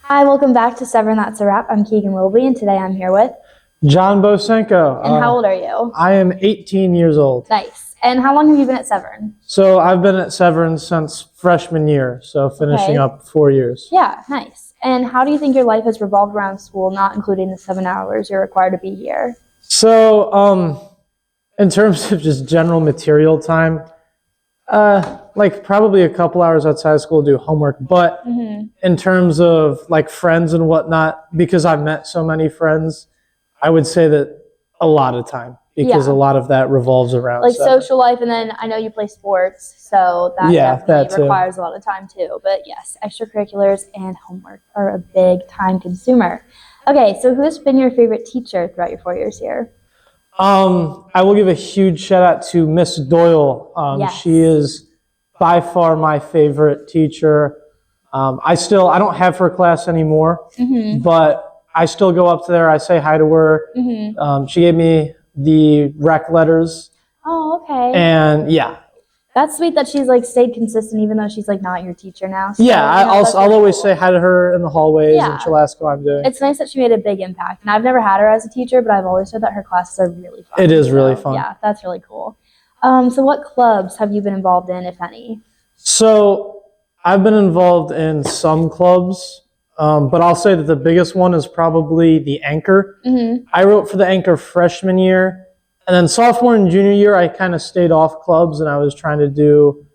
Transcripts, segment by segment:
Hi, welcome back to Severn That's a Wrap. I'm Keegan Wilby, and today I'm here with... John Bosanko. And how old are you? I am 18 years old. Nice. And how long have you been at Severn? So I've been at Severn since freshman year, so finishing up 4 years. Yeah, nice. And how do you think your life has revolved around school, not including the 7 hours you're required to be here? So in terms of just general material time, like probably a couple hours outside of school to do homework, but in terms of like friends and whatnot, because I've met so many friends, I would say that a lot of time, because a lot of that revolves around like social life. And then I know you play sports, so that definitely requires a lot of time too. But yes, extracurriculars and homework are a big time consumer. Okay, so who has been your favorite teacher throughout your 4 years here? I will give a huge shout out to Miss Doyle. She is by far my favorite teacher. I don't have her class anymore, but I still go up to there. I say hi to her. She gave me the rec letters. Oh, okay. And yeah. That's sweet that she's like stayed consistent even though she's like not your teacher now. So, yeah, I'll always say hi to her in the hallways and she'll ask what I'm doing. It's nice that she made a big impact. And I've never had her as a teacher, but I've always heard that her classes are really fun. It is really fun. Yeah, that's really cool. So what clubs have you been involved in, if any? So I've been involved in some clubs, but I'll say that the biggest one is probably the Anchor. I wrote for the Anchor freshman year. And then sophomore and junior year, I kind of stayed off clubs and I was trying to do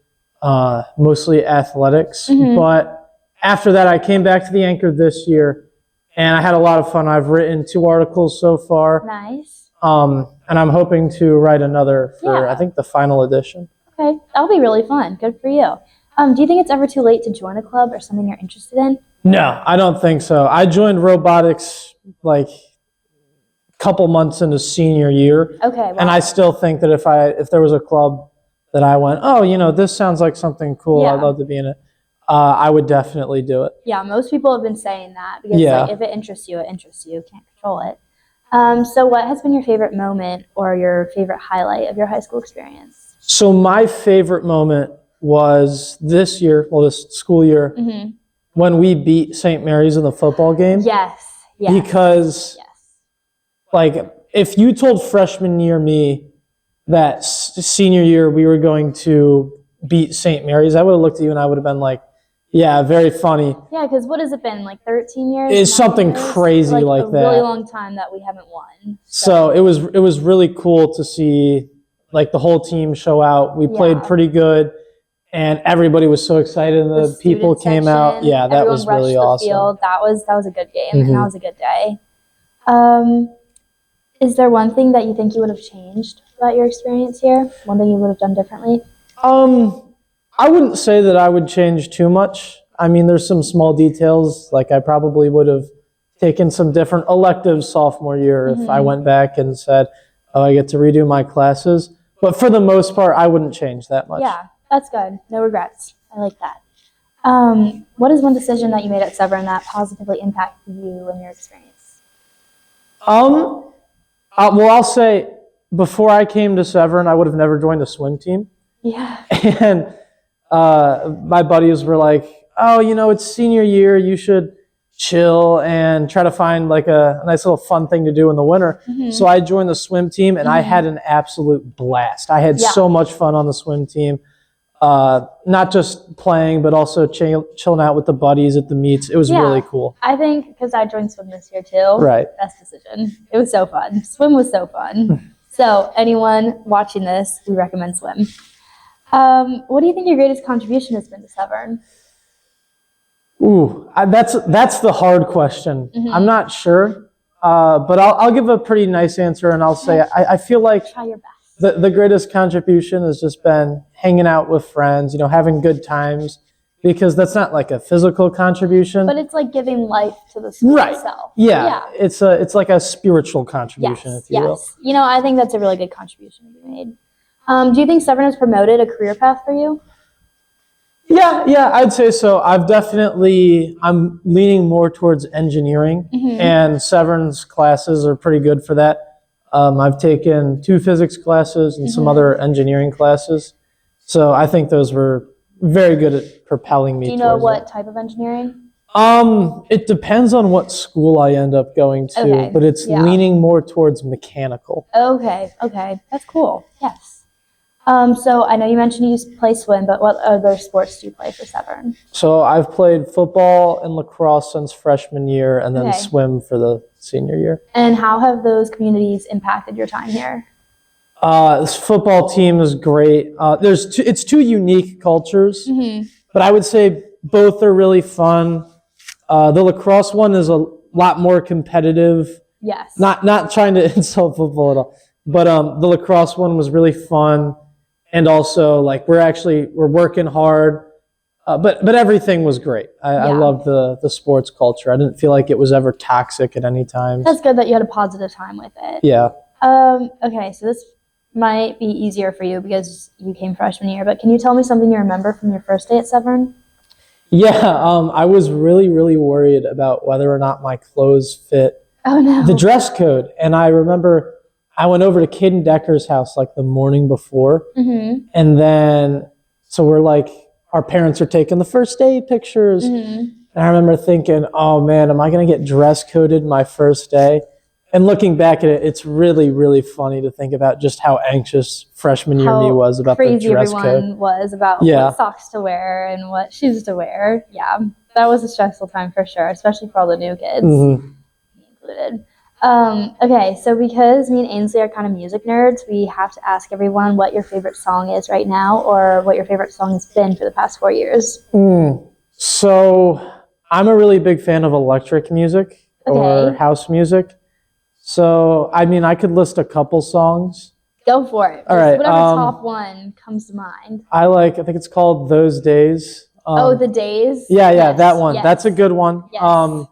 mostly athletics. But after that, I came back to the Anchor this year and I had a lot of fun. I've written 2 articles so far. Nice. And I'm hoping to write another for, I think, the final edition. Okay, that'll be really fun. Good for you. Do you think it's ever too late to join a club or something you're interested in? No, I don't think so. I joined robotics like couple months into senior year. Okay. Wow. And I still think that if there was a club that I went, oh, this sounds like something cool, I'd love to be in it, I would definitely do it. Yeah, most people have been saying that because like, if it interests you, it interests you. Can't control it. So what has been your favorite moment or your favorite highlight of your high school experience? So my favorite moment was this school year, when we beat St. Mary's in the football game. Yes. Because like, if you told freshman year me that senior year we were going to beat St. Mary's, I would have looked at you and I would have been like, yeah, very funny. Yeah, because what has it been, like 13 years? It's something crazy like that. A really long time that we haven't won. So it was really cool to see like the whole team show out. We played pretty good and everybody was so excited and the people came out. Yeah, that was really awesome. Field. That was a good game and that was a good day. Is there one thing that you think you would have changed about your experience here? One thing you would have done differently? I wouldn't say that I would change too much. I mean, there's some small details. Like I probably would have taken some different electives sophomore year if I went back and said, oh, I get to redo my classes. But for the most part, I wouldn't change that much. Yeah, that's good. No regrets. I like that. What is one decision that you made at Severn that positively impacted you and your experience? Well, I'll say before I came to Severn, I would have never joined a swim team. Yeah. And my buddies were like, oh, it's senior year. You should chill and try to find like a nice little fun thing to do in the winter. So I joined the swim team and I had an absolute blast. I had so much fun on the swim team. Not just playing, but also chilling out with the buddies at the meets. It was really cool. I think because I joined swim this year too. Right. Best decision. It was so fun. Swim was so fun. So anyone watching this, we recommend swim. What do you think your greatest contribution has been to Severn? Ooh, that's the hard question. I'm not sure, but I'll give a pretty nice answer and I'll say I feel like try your best. The greatest contribution has just been hanging out with friends, having good times, because that's not like a physical contribution. But it's like giving life to the school itself. Yeah. It's like a spiritual contribution, if you will. I think that's a really good contribution to be made. Do you think Severn has promoted a career path for you? Yeah, I'd say so. I'm leaning more towards engineering, and Severn's classes are pretty good for that. I've taken 2 physics classes and some other engineering classes. So I think those were very good at propelling me. Do you know what type of engineering? It depends on what school I end up going to, but it's leaning more towards mechanical. Okay, that's cool. Yes. So I know you mentioned you play swim, but what other sports do you play for Severn? So I've played football and lacrosse since freshman year, and then swim for the senior year. And how have those communities impacted your time here? This football team is great. It's two unique cultures, but I would say both are really fun. The lacrosse one is a lot more competitive. Yes. Not trying to insult football at all, but the lacrosse one was really fun, and also like we're working hard. But everything was great. I loved the sports culture. I didn't feel like it was ever toxic at any time. That's good that you had a positive time with it. Yeah. Okay, so this might be easier for you because you came freshman year, but can you tell me something you remember from your first day at Severn? Yeah, I was really, really worried about whether or not my clothes fit the dress code. And I remember I went over to Caden Decker's house like the morning before. And then, so we're like, our parents are taking the first day pictures. And I remember thinking, oh man, am I going to get dress coded my first day? And looking back at it, it's really, really funny to think about just how anxious freshman year me was about the dress code. Everyone was about what socks to wear and what shoes to wear. Yeah, that was a stressful time for sure, especially for all the new kids, me included. Okay, so because me and Ainsley are kind of music nerds, we have to ask everyone what your favorite song is right now or what your favorite song has been for the past 4 years. So I'm a really big fan of electric music or house music. So, I mean, I could list a couple songs. Go for it. All right. Whatever top one comes to mind. I think it's called Those Days. The Days? Yeah, that one. Yes. That's a good one. Yes.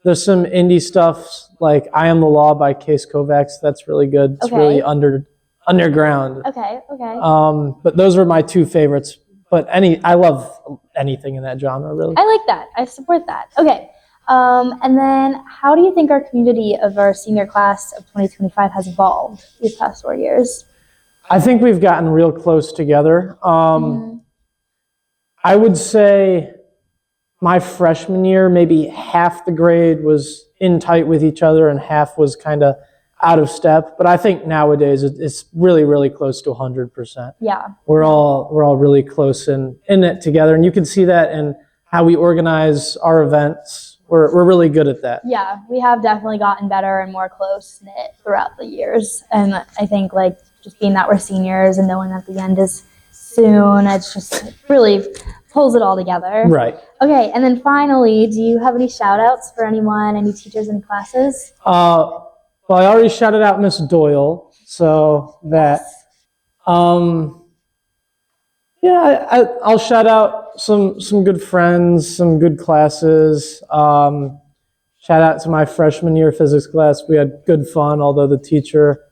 There's some indie stuff like I Am the Law by Case Kovacs. That's really good. It's really underground. Okay. But those are my two favorites. But I love anything in that genre, really. I like that. I support that. Okay. And then how do you think our community of our senior class of 2025 has evolved these past 4 years? I think we've gotten real close together. I would say my freshman year, maybe half the grade was in tight with each other and half was kind of out of step. But I think nowadays it's really, really close to 100%. Yeah. We're all really close in it together. And you can see that in how we organize our events. We're really good at that. Yeah, we have definitely gotten better and more close-knit throughout the years. And I think like just being that we're seniors and knowing that the end is soon, it's just really pulls it all together. Right. Okay, and then finally, do you have any shout-outs for anyone, any teachers, any classes? Well, I already shouted out Miss Doyle, so that. I'll shout out some good friends, some good classes. Shout out to my freshman year physics class. We had good fun, although the teacher,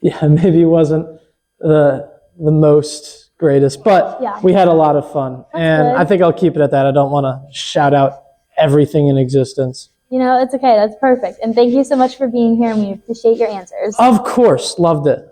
maybe wasn't the most greatest, but we had a lot of fun. That's good. I think I'll keep it at that. I don't want to shout out everything in existence. It's okay. That's perfect. And thank you so much for being here, and we appreciate your answers. Of course. Loved it.